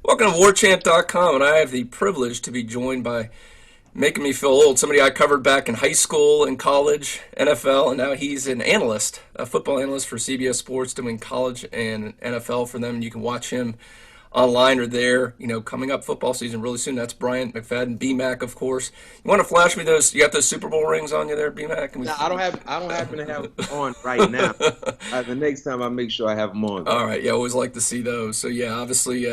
Welcome to Warchant.com, and I have the privilege to be joined by making me feel old. Somebody I covered back in high school and college, NFL, and now he's an analyst, a football analyst for CBS Sports, doing college and NFL for them. And you can watch him online or there. Coming up football season really soon. That's Bryant McFadden, BMAC, of course. You want to flash me those? You got those Super Bowl rings on you there, BMAC? No, I don't happen to have them on right now. The next time I make sure I have them on. All right, yeah, I always like to see those. So yeah, obviously,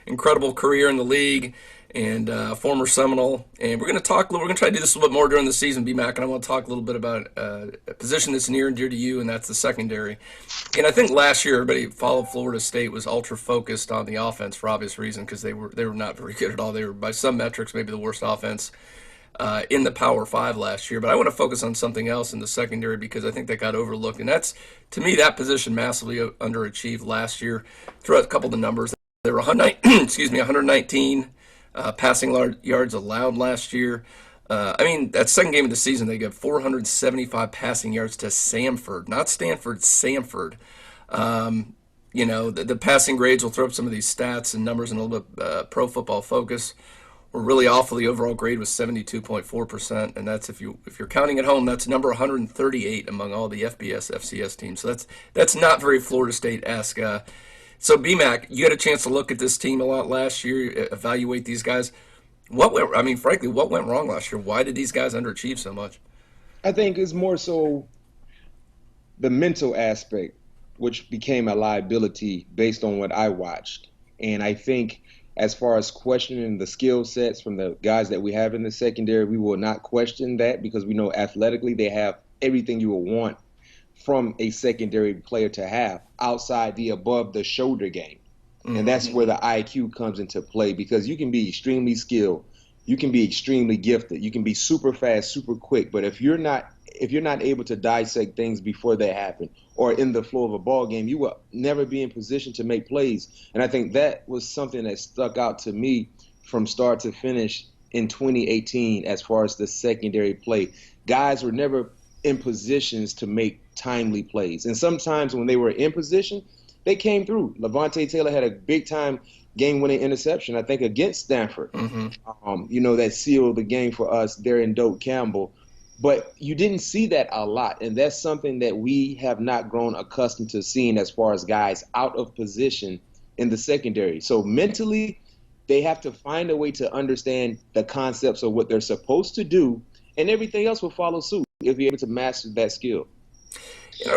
incredible career in the league and former Seminole. And we're going to talk. We're going to try to do this a little bit more during the season, BMAC, and I want to talk a little bit about a position that's near and dear to you, and that's the secondary. And I think last year everybody who followed Florida State was ultra focused on the offense for obvious reason because they were not very good at all. They were by some metrics maybe the worst offense in the Power Five last year. But I want to focus on something else in the secondary because I think that got overlooked, and that's to me that position massively underachieved last year. Throw out a couple of the numbers. They were 119 passing yards allowed last year. That second game of the season, they got 475 passing yards to Samford, not Stanford, Samford. The passing grades, will throw up some of these stats and numbers in a little bit Pro Football Focus. Were really awful. The overall grade was 72.4%, and that's if you're counting at home, that's number 138 among all the FBS, FCS teams. So that's not very Florida State-esque. So, BMAC, you had a chance to look at this team a lot last year, evaluate these guys. What went wrong last year? Why did these guys underachieve so much? I think it's more so the mental aspect, which became a liability based on what I watched. And I think as far as questioning the skill sets from the guys that we have in the secondary, we will not question that because we know athletically they have everything you will want from a secondary player to have outside the above the shoulder game. And that's where the IQ comes into play because you can be extremely skilled, you can be extremely gifted, you can be super fast, super quick, but if you're not able to dissect things before they happen or in the flow of a ball game, you will never be in position to make plays. And I think that was something that stuck out to me from start to finish in 2018 as far as the secondary play. Guys were never in positions to make timely plays. And sometimes when they were in position, they came through. Levonta Taylor had a big-time game-winning interception, I think, against Stanford. That sealed the game for us there in Doak Campbell. But you didn't see that a lot, and that's something that we have not grown accustomed to seeing as far as guys out of position in the secondary. So mentally, they have to find a way to understand the concepts of what they're supposed to do, and everything else will follow suit if you're able to master that skill.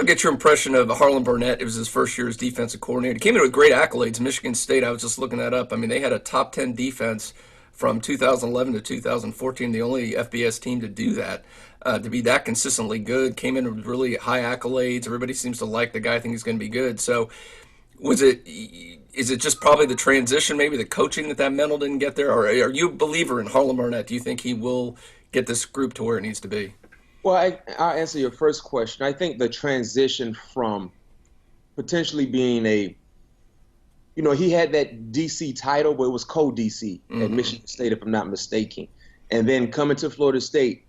Get your impression of Harlan Burnett. It was his first year as defensive coordinator. He came in with great accolades. Michigan State, I was just looking that up. They had a top 10 defense from 2011 to 2014, the only FBS team to do that, to be that consistently good. Came in with really high accolades. Everybody seems to like the guy. I think he's going to be good. So is it just probably the transition, maybe the coaching that mental didn't get there? Or are you a believer in Harlan Burnett? Do you think he will get this group to where it needs to be? Well, I'll answer your first question. I think the transition from potentially being he had that DC title, but it was co-DC at Michigan State, if I'm not mistaken. And then coming to Florida State,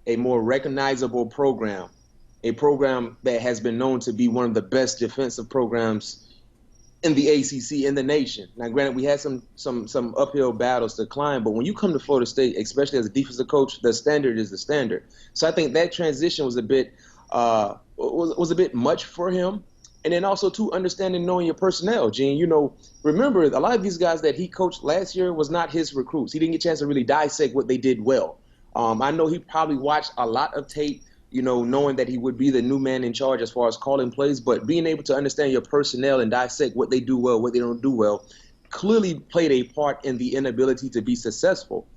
a more recognizable program, a program that has been known to be one of the best defensive programs in the ACC, in the nation. Now, granted, we had some uphill battles to climb, but when you come to Florida State, especially as a defensive coach, the standard is the standard. So I think that transition was a bit much for him. And then also, too, understanding, knowing your personnel, Gene. Remember, a lot of these guys that he coached last year was not his recruits. He didn't get a chance to really dissect what they did well. I know he probably watched a lot of tape, knowing that he would be the new man in charge as far as calling plays, but being able to understand your personnel and dissect what they do well, what they don't do well, clearly played a part in the inability to be successful.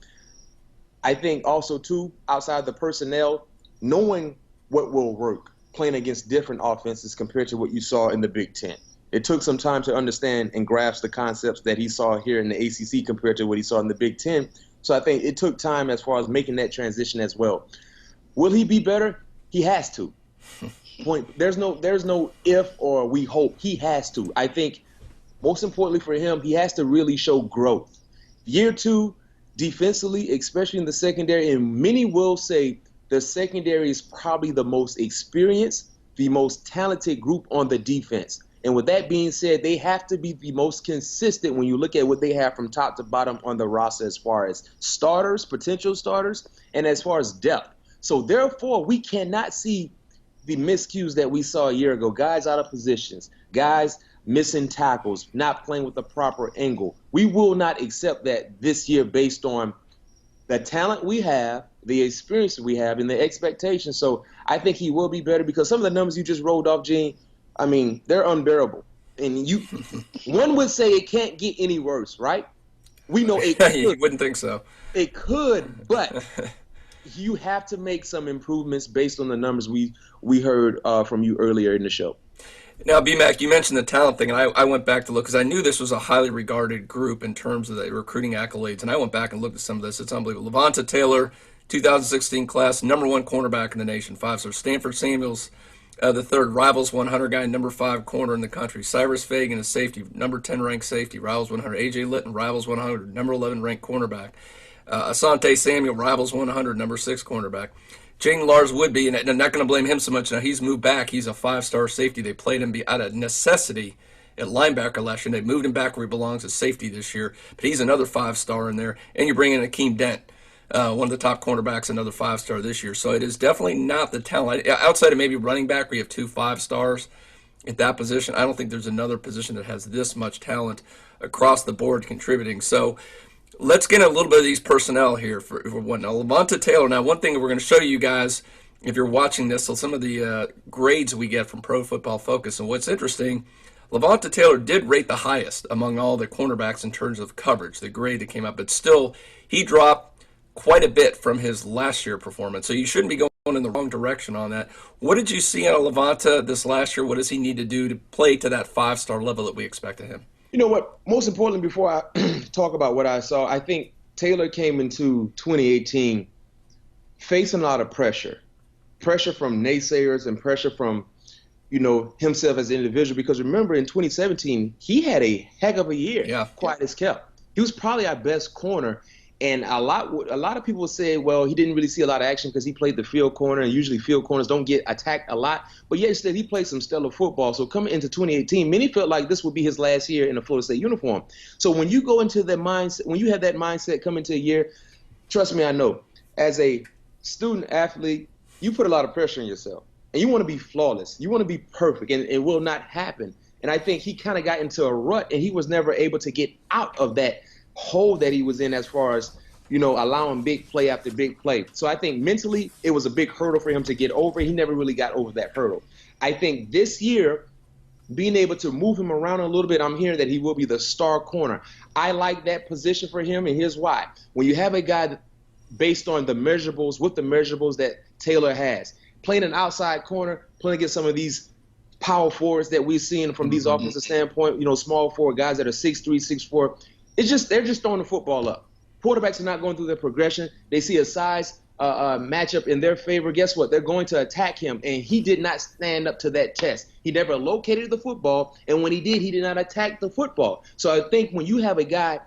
I think also, too, outside the personnel, knowing what will work, playing against different offenses compared to what you saw in the Big Ten. It took some time to understand and grasp the concepts that he saw here in the ACC compared to what he saw in the Big Ten. So I think it took time as far as making that transition as well. Will he be better? He has to. There's no if or we hope. He has to. I think most importantly for him, he has to really show growth. Year two, defensively, especially in the secondary, and many will say the secondary is probably the most experienced, the most talented group on the defense. And with that being said, they have to be the most consistent when you look at what they have from top to bottom on the roster as far as starters, potential starters, and as far as depth. So therefore, we cannot see the miscues that we saw a year ago. Guys out of positions, guys missing tackles, not playing with the proper angle. We will not accept that this year based on the talent we have, the experience we have, and the expectations. So I think he will be better because some of the numbers you just rolled off, Gene, I mean, they're unbearable. And one would say it can't get any worse, right? We know it could. You wouldn't think so. It could, but you have to make some improvements based on the numbers we heard from you earlier in the show. Now, BMAC, you mentioned the talent thing, and I went back to look because I knew this was a highly regarded group in terms of the recruiting accolades, and I went back and looked at some of this. It's unbelievable. Levonta Taylor, 2016 class, #1 cornerback in the nation, 5-star. Stanford Samuels, the third Rivals 100 guy, #5 corner in the country. Cyrus Fagan, a safety, #10 ranked safety, Rivals 100. A.J. Litton, Rivals 100, #11 ranked cornerback. Asante Samuel, Rivals 100, #6 cornerback. Lars-Woodbey, and I'm not going to blame him so much. Now, he's moved back. He's a 5-star safety. They played him out of necessity at linebacker last year. They moved him back where he belongs as safety this year. But he's another 5-star in there. And you bring in Akeem Dent, one of the top cornerbacks, another 5-star this year. So it is definitely not the talent. Outside of maybe running back where you have 2 5-stars at that position, I don't think there's another position that has this much talent across the board contributing. So let's get a little bit of these personnel here for one. Now, Levonta Taylor. Now, one thing we're going to show you guys, if you're watching this, so some of the grades we get from Pro Football Focus. And what's interesting, Levonta Taylor did rate the highest among all the cornerbacks in terms of coverage, the grade that came up. But still, he dropped quite a bit from his last year performance. So you shouldn't be going in the wrong direction on that. What did you see out of Levonta this last year? What does he need to do to play to that 5-star level that we expect of him? You know what? Most importantly, before I talk about what I saw, I think Taylor came into 2018 facing a lot of pressure from naysayers and pressure from, himself as an individual. Because remember, in 2017, he had a heck of a year, quiet as kept. He was probably our best corner. And a lot of people say, well, he didn't really see a lot of action because he played the field corner, and usually field corners don't get attacked a lot. But yet instead, he played some stellar football. So coming into 2018, many felt like this would be his last year in a Florida State uniform. So when you go into that mindset, when you have that mindset come into a year, trust me, I know, as a student athlete, you put a lot of pressure on yourself. And you want to be flawless. You want to be perfect, and it will not happen. And I think he kind of got into a rut, and he was never able to get out of that hole that he was in as far as, allowing big play after big play. So I think mentally it was a big hurdle for him to get over. He never really got over that hurdle. I think this year, being able to move him around a little bit, I'm hearing that he will be the star corner. I like that position for him, and here's why. When you have a guy based on the measurables, with the measurables that Taylor has, playing an outside corner, playing against some of these power forwards that we're seeing from these offensive standpoint, small forward guys that are 6'3", 6'4", they're just throwing the football up. Quarterbacks are not going through their progression. They see a size matchup in their favor. Guess what? They're going to attack him, and he did not stand up to that test. He never located the football, and when he did not attack the football. So I think when you have a guy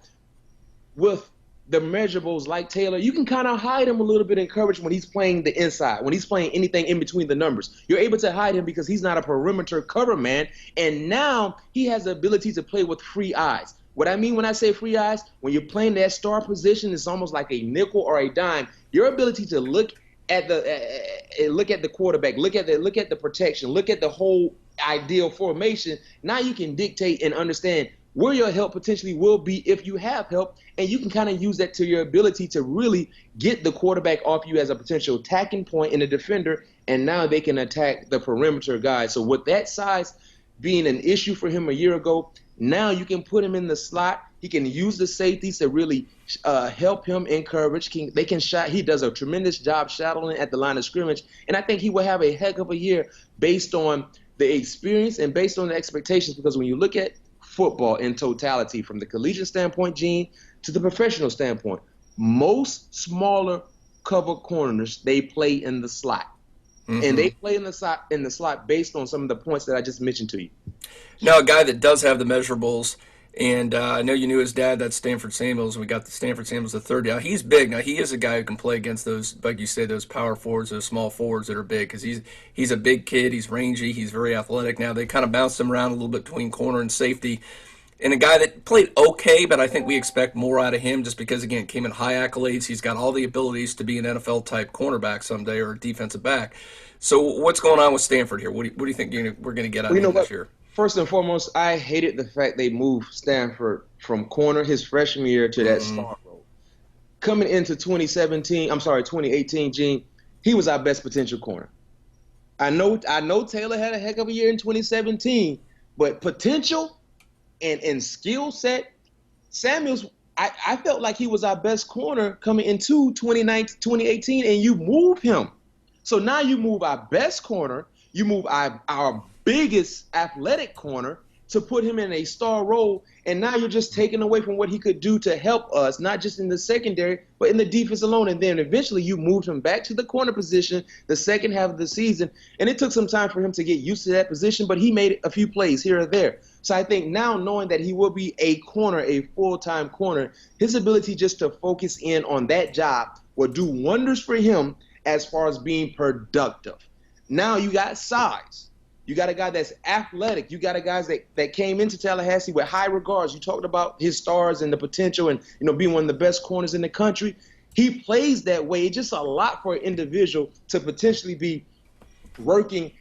with the measurables like Taylor, you can kind of hide him a little bit in coverage when he's playing the inside, when he's playing anything in between the numbers. You're able to hide him because he's not a perimeter cover man, and now he has the ability to play with free eyes. What I mean when I say free eyes, when you're playing that star position, it's almost like a nickel or a dime. Your ability to look at the quarterback, look at the protection, look at the whole ideal formation. Now you can dictate and understand where your help potentially will be if you have help, and you can kind of use that to your ability to really get the quarterback off you as a potential attacking point in a defender, and now they can attack the perimeter guys. So with that size being an issue for him a year ago, now you can put him in the slot. He can use the safeties to really help him in coverage. He does a tremendous job shadowing at the line of scrimmage, and I think he will have a heck of a year based on the experience and based on the expectations, because when you look at football in totality, from the collegiate standpoint, Gene, to the professional standpoint, most smaller cover corners, they play in the slot. And they play in the slot based on some of the points that I just mentioned to you. Now, a guy that does have the measurables And I know you knew his dad. That's Stanford Samuels. We got the Stanford Samuels the third. Now he's big. Now he is a guy who can play against those, like you say, those power forwards, those small forwards that are big. Because he's a big kid. He's rangy. He's very athletic. Now they kind of bounced him around a little bit between corner and safety. And a guy that played okay, but I think we expect more out of him just because, again, came in high accolades. He's got all the abilities to be an NFL type cornerback someday or a defensive back. So what's going on with Stanford here? What do you think we're going to get out Well, of you know him this what? year? First and foremost, I hated the fact they moved Stanford from corner his freshman year to that Mm-hmm. star role. Coming into 2018, Gene, he was our best potential corner. I know Taylor had a heck of a year in 2017, but potential and skill set, Samuels, I felt like he was our best corner coming into 2018, and you move him. So now you move our best corner, you move our biggest athletic corner to put him in a star role, and now you're just taking away from what he could do to help us, not just in the secondary, but in the defense alone. And then eventually you moved him back to the corner position the second half of the season, and it took some time for him to get used to that position, but he made a few plays here or there. So I think now, knowing that he will be a corner, a full-time corner, his ability just to focus in on that job will do wonders for him as far as being productive. Now you got size. You got a guy that's athletic. You got a guy that came into Tallahassee with high regards. You talked about his stars and the potential and, being one of the best corners in the country. He plays that way. It's just a lot for an individual to potentially be working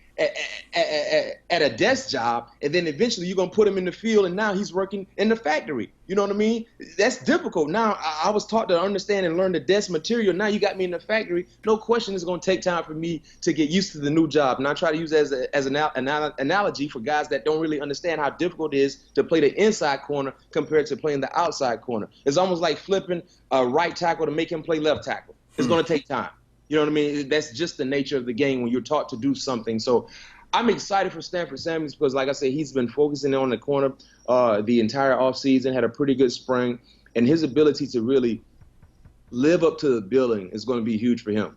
at a desk job, and then eventually you're going to put him in the field, and now he's working in the factory. You know what I mean? That's difficult. Now, I was taught to understand and learn the desk material. Now you got me in the factory. No question it's going to take time for me to get used to the new job. And I try to use it as an analogy for guys that don't really understand how difficult it is to play the inside corner compared to playing the outside corner. It's almost like flipping a right tackle to make him play left tackle. It's going to take time. You know what I mean? That's just the nature of the game when you're taught to do something. So I'm excited for Stanford Samuels because, like I said, he's been focusing on the corner the entire offseason, had a pretty good spring, and his ability to really live up to the billing is going to be huge for him.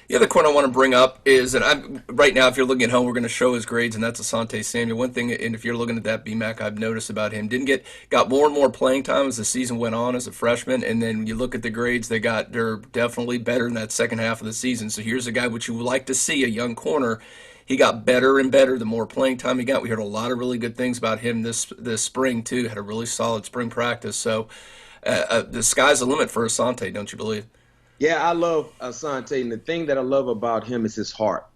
The other corner I want to bring up is, and right now, if you're looking at home, we're going to show his grades, and that's Asante Samuel. One thing, and if you're looking at that BMAC, I've noticed about him, got more and more playing time as the season went on as a freshman, and then when you look at the grades they're definitely better in that second half of the season. So here's a guy which you would like to see, a young corner. He got better and better the more playing time he got. We heard a lot of really good things about him this spring, too. Had a really solid spring practice. So the sky's the limit for Asante, don't you believe? Yeah, I love Asante, and the thing that I love about him is his heart.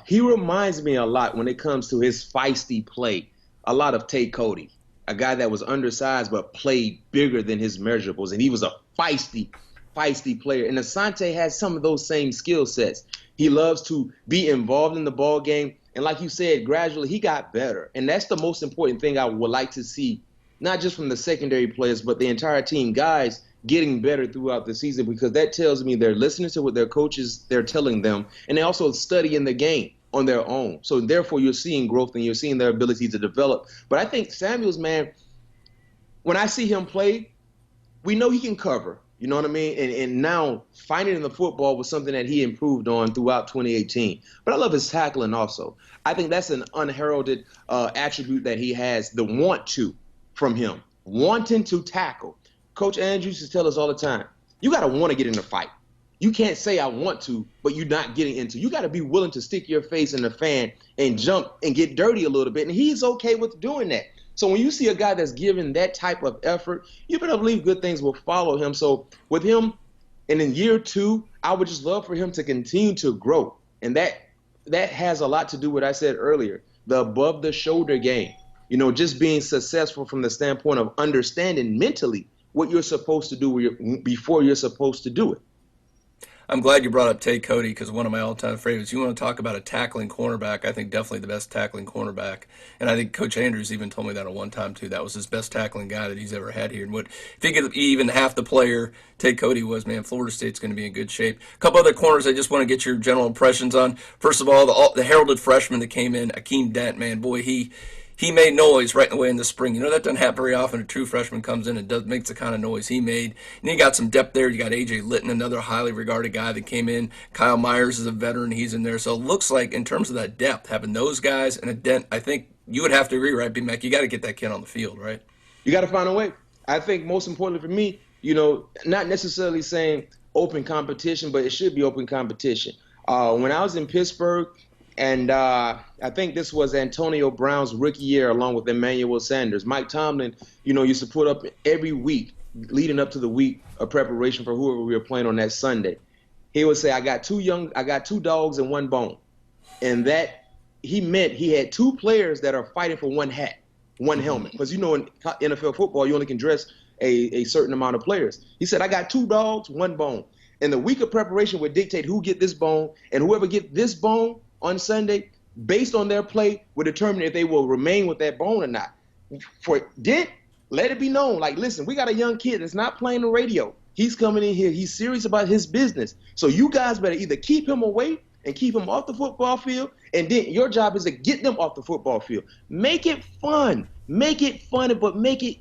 He reminds me a lot when it comes to his feisty play, a lot of Tate Cody, a guy that was undersized but played bigger than his measurables, and he was a feisty player. And Asante has some of those same skill sets. He loves to be involved in the ball game, and like you said, gradually he got better, and that's the most important thing I would like to see, not just from the secondary players, but the entire team, guys getting better throughout the season, because that tells me they're listening to what their coaches they're telling them, and they also studying the game on their own. So therefore, you're seeing growth and you're seeing their ability to develop. But I think Samuels, man, when I see him play, we know he can cover. You know what I mean? And now finding the football was something that he improved on throughout 2018. But I love his tackling also. I think that's an unheralded attribute that he has, the want to from him, wanting to tackle. Coach Andrews used to tell us all the time, you got to want to get in a fight. You can't say I want to, but you're not getting into. You got to be willing to stick your face in the fan and jump and get dirty a little bit. And he's okay with doing that. So when you see a guy that's giving that type of effort, you better believe good things will follow him. So with him, and in year 2, I would just love for him to continue to grow. And that has a lot to do with what I said earlier, the above the shoulder game. Just being successful from the standpoint of understanding mentally what you're supposed to do before you're supposed to do it. I'm glad you brought up Tate Cody because one of my all-time favorites. You want to talk about a tackling cornerback, I think definitely the best tackling cornerback. And I think Coach Andrews even told me that at one time, too. That was his best tackling guy that he's ever had here. And if he could even half the player Tate Cody was, man, Florida State's going to be in good shape. A couple other corners I just want to get your general impressions on. First of all, the heralded freshman that came in, Akeem Dent, man, boy, he made noise right away in the spring. That doesn't happen very often. A true freshman comes in and makes the kind of noise he made. And you got some depth there. You got A.J. Litton, another highly regarded guy that came in. Kyle Myers is a veteran. He's in there. So it looks like in terms of that depth, having those guys and a Dent, I think you would have to agree, right, B-Mac? You got to get that kid on the field, right? You got to find a way. I think most importantly for me, not necessarily saying open competition, but it should be open competition. When I was in Pittsburgh, and I think this was Antonio Brown's rookie year along with Emmanuel Sanders, Mike Tomlin, used to put up every week leading up to the week of preparation for whoever we were playing on that Sunday. He would say, I got two dogs and one bone. And that he meant he had two players that are fighting for one hat, one helmet. Because, in NFL football, you only can dress a certain amount of players. He said, I got two dogs, one bone. And the week of preparation would dictate who get this bone, and whoever get this bone on Sunday, based on their play, will determine if they will remain with that bone or not. For Dent, let it be known, like, listen, we got a young kid that's not playing the radio. He's coming in here. He's serious about his business. So you guys better either keep him away and keep him off the football field, and then your job is to get them off the football field. Make it fun. Make it fun, but make it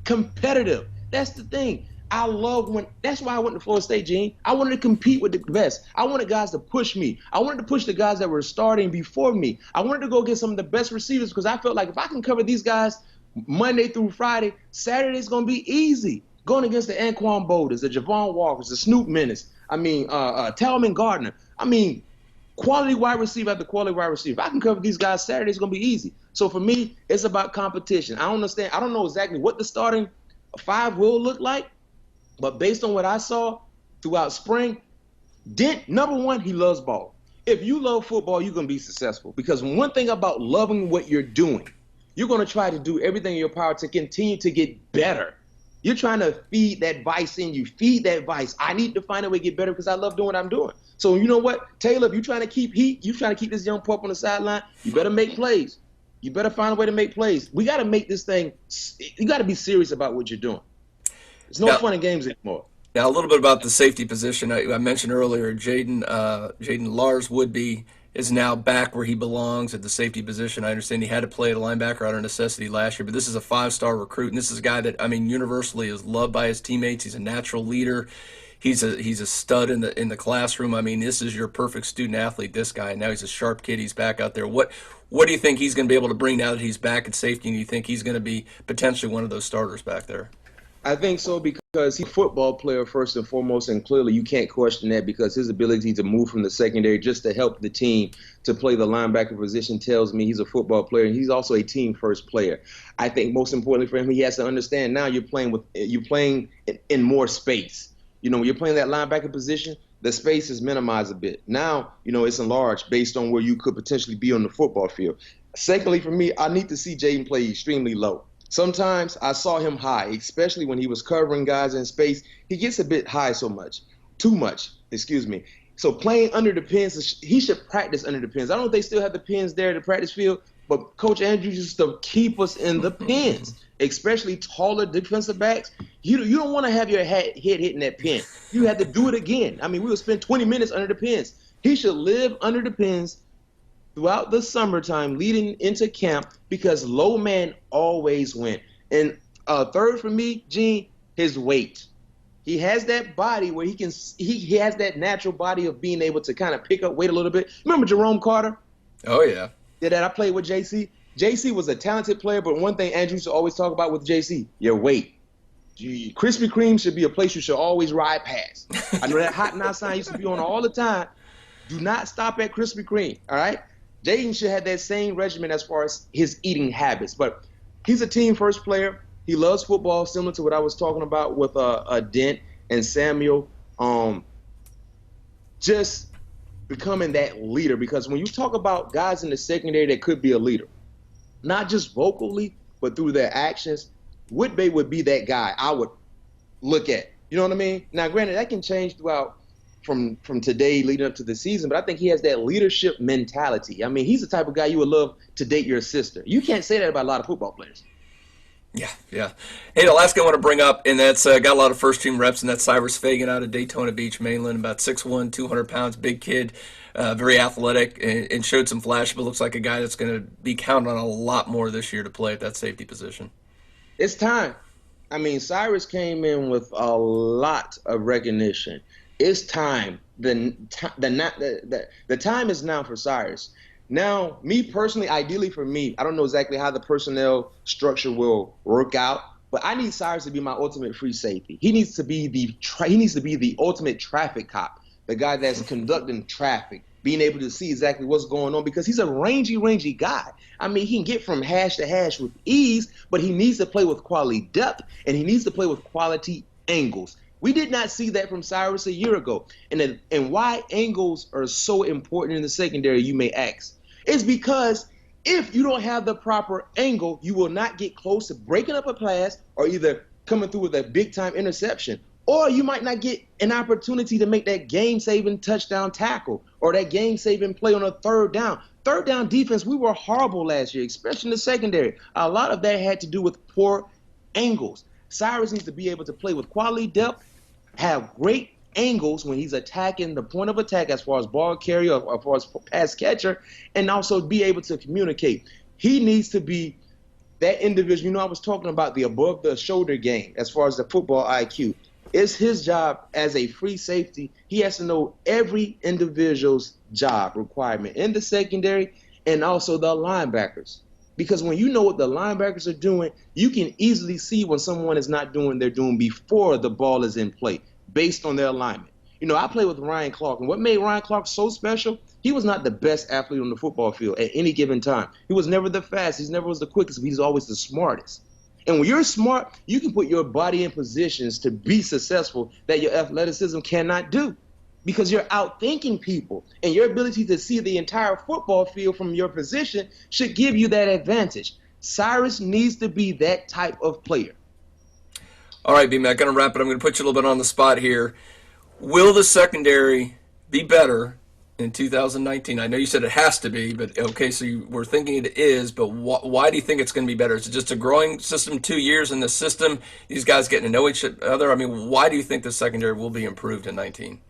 competitive. That's the thing. That's why I went to Florida State, Gene. I wanted to compete with the best. I wanted guys to push me. I wanted to push the guys that were starting before me. I wanted to go get some of the best receivers because I felt like if I can cover these guys Monday through Friday, Saturday's going to be easy. Going against the Anquan Bolders, the Javon Walkers, the Snoop Menace, Talman Gardner. Quality wide receiver after quality wide receiver. If I can cover these guys Saturday, it's going to be easy. So for me, it's about competition. I don't know exactly what the starting five will look like, but based on what I saw throughout spring, Dent, number one, he loves ball. If you love football, you're going to be successful. Because one thing about loving what you're doing, you're going to try to do everything in your power to continue to get better. You're trying to feed that vice in you. Feed that vice. I need to find a way to get better because I love doing what I'm doing. So you know what, Taylor, if you're trying to keep heat, you're trying to keep this young pup on the sideline, you better make plays. You better find a way to make plays. We got to make this thing, you got to be serious about what you're doing. It's no fun in games anymore. Now, a little bit about the safety position. I mentioned earlier, Jaden Lars-Woodbey is now back where he belongs at the safety position. I understand he had to play at a linebacker out of necessity last year, but this is a five-star recruit, and this is a guy that, universally is loved by his teammates. He's a natural leader. He's a stud in the classroom. This is your perfect student athlete, this guy. Now he's a sharp kid. He's back out there. What do you think he's going to be able to bring now that he's back at safety, and you think he's going to be potentially one of those starters back there? I think so because he's a football player first and foremost, and clearly you can't question that because his ability to move from the secondary just to help the team to play the linebacker position tells me he's a football player, and he's also a team-first player. I think most importantly for him, he has to understand now you're playing in more space. When you're playing that linebacker position, the space is minimized a bit. Now, it's enlarged based on where you could potentially be on the football field. Secondly, for me, I need to see Jaden play extremely low. Sometimes I saw him high, especially when he was covering guys in space. He gets a bit high too much, excuse me. So playing under the pins, he should practice under the pins. I don't know if they still have the pins there at the practice field, but Coach Andrews used to keep us in the pins, especially taller defensive backs. You don't want to have your head hitting that pin. You have to do it again. We would spend 20 minutes under the pins. He should live under the pins throughout the summertime leading into camp because low man always win. And third for me, Gene, his weight. He has that body where he has that natural body of being able to kind of pick up weight a little bit. Remember Jerome Carter? Oh, yeah. I played with JC. JC was a talented player, but one thing Andrew used to always talk about with JC, your weight. Krispy Kreme should be a place you should always ride past. I know that Hot Now sign used to be on all the time. Do not stop at Krispy Kreme, all right? Jaden should have that same regimen as far as his eating habits. But he's a team-first player. He loves football, similar to what I was talking about with Dent and Samuel. Just becoming that leader. Because when you talk about guys in the secondary that could be a leader, not just vocally, but through their actions, Woodbey would be that guy I would look at. You know what I mean? Now, granted, that can change throughout from today leading up to the season, but I think he has that leadership mentality. He's the type of guy you would love to date your sister. You can't say that about a lot of football players. Yeah. Hey, the last guy I want to bring up, and that's got a lot of first-team reps, and that's Cyrus Fagan out of Daytona Beach, Mainland, about 6'1", 200 pounds, big kid, very athletic, and showed some flash, but looks like a guy that's going to be counted on a lot more this year to play at that safety position. It's time. Cyrus came in with a lot of recognition. It's time. The time is now for Cyrus. Now, me personally, ideally for me, I don't know exactly how the personnel structure will work out, But I need Cyrus to be my ultimate free safety. He needs to be the ultimate traffic cop, the guy that's conducting traffic, being able to see exactly what's going on because he's a rangy guy. I mean, he can get from hash to hash with ease, but he needs to play with quality depth and he needs to play with quality angles. We did not see that from Cyrus a year ago. And why angles are so important in the secondary, you may ask, is because if you don't have the proper angle, you will not get close to breaking up a pass or either coming through with a big-time interception. Or you might not get an opportunity to make that game-saving touchdown tackle or that game-saving play on a third down. Third down defense, we were horrible last year, especially in the secondary. A lot of that had to do with poor angles. Cyrus needs to be able to play with quality depth, have great angles when he's attacking the point of attack as far as ball carrier or as far as pass catcher, and also be able to communicate. He needs to be that individual. You know, I was talking about the above the shoulder game as far as the football IQ. It's his job as a free safety. He has to know every individual's job requirement in the secondary and also the linebackers. Because when you know what the linebackers are doing, you can easily see when someone is not doing their doing before the ball is in play, based on their alignment. You know, I played with Ryan Clark, and what made Ryan Clark so special, he was not the best athlete on the football field at any given time. He was never the fastest, he never was the quickest, but he's always the smartest. And when you're smart, you can put your body in positions to be successful that your athleticism cannot do because you're outthinking people. And your ability to see the entire football field from your position should give you that advantage. Cyrus needs to be that type of player. All right, B-Mac, going to wrap it. I'm going to put you a little bit on the spot here. Will the secondary be better in 2019? I know you said it has to be, but okay, so we're thinking it is, but why do you think it's going to be better? Is it just a growing system, 2 years in the system, these guys getting to know each other? I mean, why do you think the secondary will be improved in 19?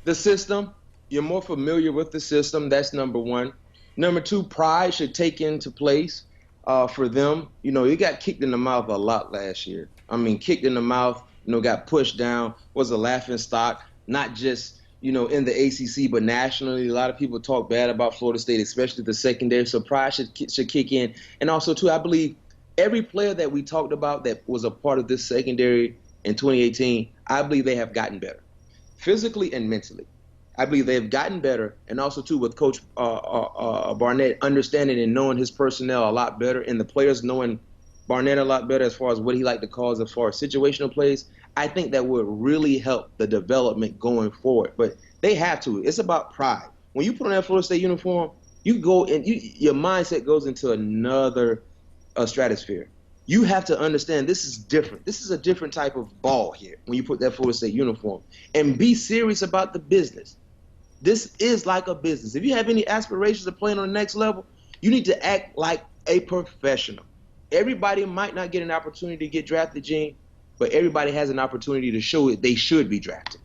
The system, you're more familiar with the system. That's number one. Number two, pride should take into place for them. You know, you got kicked in the mouth a lot last year. I mean, kicked in the mouth, you know, got pushed down, was a laughing stock, not just, you know, in the ACC, but nationally. A lot of people talk bad about Florida State, especially the secondary. So pride should kick in. And also, too, I believe every player that we talked about that was a part of this secondary in 2018, I believe they have gotten better, physically and mentally. I believe they have gotten better. And also, too, with Coach Barnett understanding and knowing his personnel a lot better and the players knowing Barnett a lot better as far as what he liked to call as far as situational plays, I think that would really help the development going forward. But they have to. It's about pride. When you put on that Florida State uniform, you go and your mindset goes into another stratosphere. You have to understand this is different. This is a different type of ball here when you put that Florida State uniform. And be serious about the business. This is like a business. If you have any aspirations of playing on the next level, you need to act like a professional. Everybody might not get an opportunity to get drafted, Gene, but everybody has an opportunity to show it they should be drafted.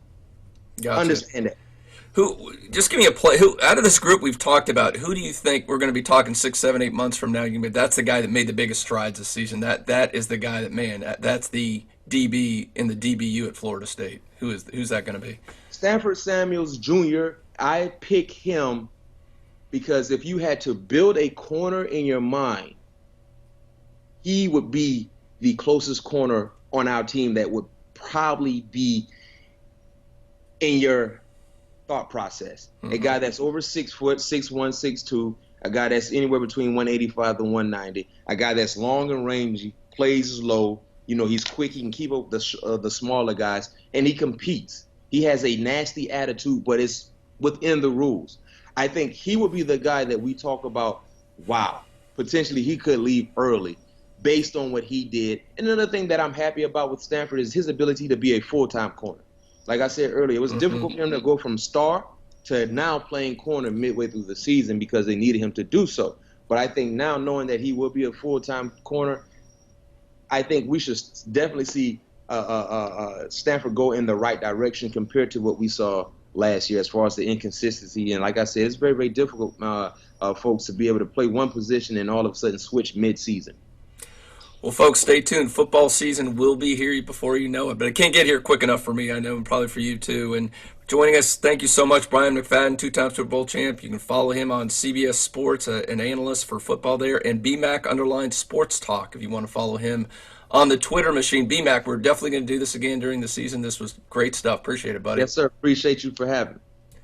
Gotcha. Understand that. Just give me a play. Who out of this group we've talked about? Who do you think we're going to be talking 6, 7, 8 months from now? That's the guy that made the biggest strides this season. That is the guy that's the DB in the DBU at Florida State. Who's that going to be? Asante Samuel Jr. I pick him because if you had to build a corner in your mind, he would be the closest corner on our team that would probably be in your thought process. Mm-hmm. A guy that's over 6 foot, 6'1", 6'2", a guy that's anywhere between 185 and 190, a guy that's long and rangy, plays low. You know, he's quick. He can keep up the smaller guys, and he competes. He has a nasty attitude, but it's within the rules. I think he would be the guy that we talk about, wow, potentially he could leave early based on what he did. And another thing that I'm happy about with Stanford is his ability to be a full-time corner. Like I said earlier, it was difficult for him to go from star to now playing corner midway through the season because they needed him to do so. But I think now, knowing that he will be a full-time corner, I think we should definitely see Stanford go in the right direction compared to what we saw last year as far as the inconsistency. And like I said, it's very, very difficult, folks, to be able to play one position and all of a sudden switch mid-season. Well, folks, stay tuned. Football season will be here before you know it, but it can't get here quick enough for me, I know, and probably for you too. And joining us, thank you so much, Bryant McFadden, 2-time Super Bowl champ. You can follow him on CBS Sports, an analyst for football there, and BMAC _Sports Talk if you want to follow him on the Twitter machine. BMAC, we're definitely going to do this again during the season. This was great stuff. Appreciate it, buddy. Yes, sir. Appreciate you for having me.